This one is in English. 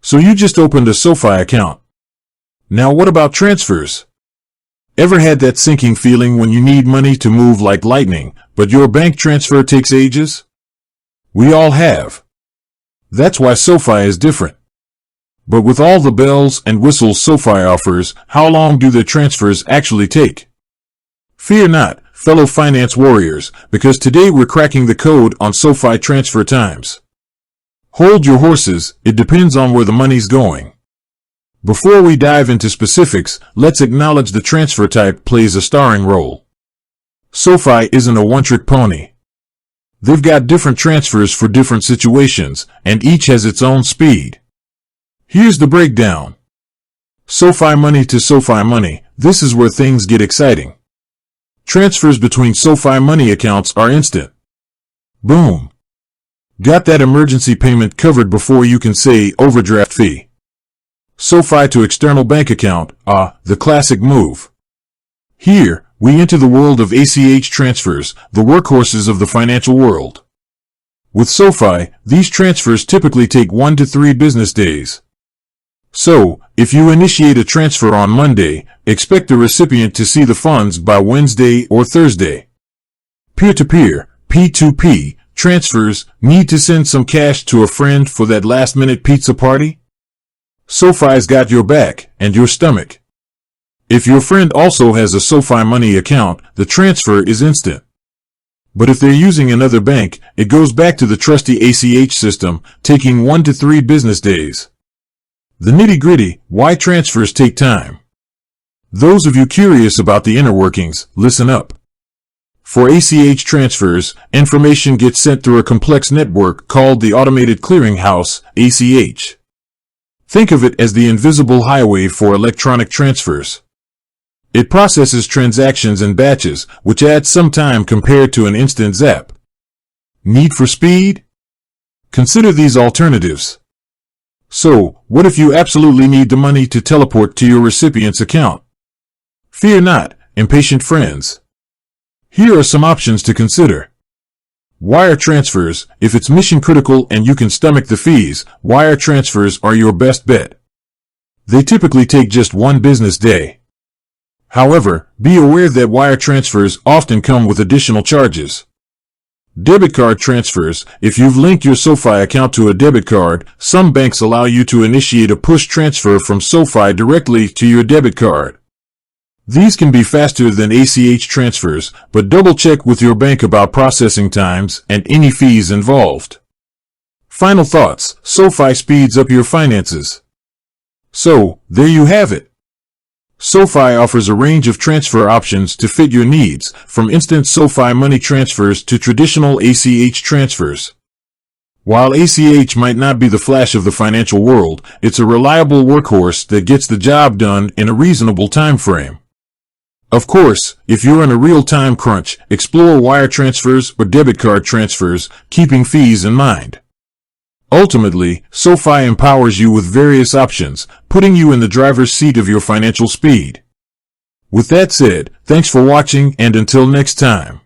So you just opened a SoFi account. Now what about transfers? Ever had that sinking feeling when you need money to move like lightning, but your bank transfer takes ages? We all have. That's why SoFi is different. But with all the bells and whistles SoFi offers, how long do their transfers actually take? Fear not, fellow finance warriors, because today we're cracking the code on SoFi transfer times. Hold your horses, it depends on where the money's going. Before we dive into specifics, let's acknowledge the transfer type plays a starring role. SoFi isn't a one-trick pony. They've got different transfers for different situations, and each has its own speed. Here's the breakdown. SoFi Money to SoFi Money, this is where things get exciting. Transfers between SoFi Money accounts are instant. Boom. Got that emergency payment covered before you can say overdraft fee. SoFi to external bank account, the classic move. Here, we enter the world of ACH transfers, the workhorses of the financial world. With SoFi, these transfers typically take 1 to 3 business days. So, if you initiate a transfer on Monday, expect the recipient to see the funds by Wednesday or Thursday. Peer-to-peer, P2P, transfers, need to send some cash to a friend for that last-minute pizza party? SoFi's got your back and your stomach. If your friend also has a SoFi Money account, the transfer is instant. But if they're using another bank, it goes back to the trusty ACH system, taking 1 to 3 business days. The nitty-gritty, why transfers take time. Those of you curious about the inner workings, listen up. For ACH transfers, information gets sent through a complex network called the Automated Clearing House, ACH. Think of it as the invisible highway for electronic transfers. It processes transactions in batches, which adds some time compared to an instant zap. Need for speed? Consider these alternatives. So, what if you absolutely need the money to teleport to your recipient's account? Fear not, impatient friends. Here are some options to consider. Wire transfers, if it's mission critical and you can stomach the fees, wire transfers are your best bet. They typically take just 1 business day. However, be aware that wire transfers often come with additional charges. Debit card transfers, if you've linked your SoFi account to a debit card, some banks allow you to initiate a push transfer from SoFi directly to your debit card. These can be faster than ACH transfers, but double check with your bank about processing times and any fees involved. Final thoughts, SoFi speeds up your finances. So, there you have it. SoFi offers a range of transfer options to fit your needs, from instant SoFi Money transfers to traditional ACH transfers. While ACH might not be the flash of the financial world, it's a reliable workhorse that gets the job done in a reasonable time frame. Of course, if you're in a real-time crunch, explore wire transfers or debit card transfers, keeping fees in mind. Ultimately, SoFi empowers you with various options, putting you in the driver's seat of your financial speed. With that said, thanks for watching and until next time.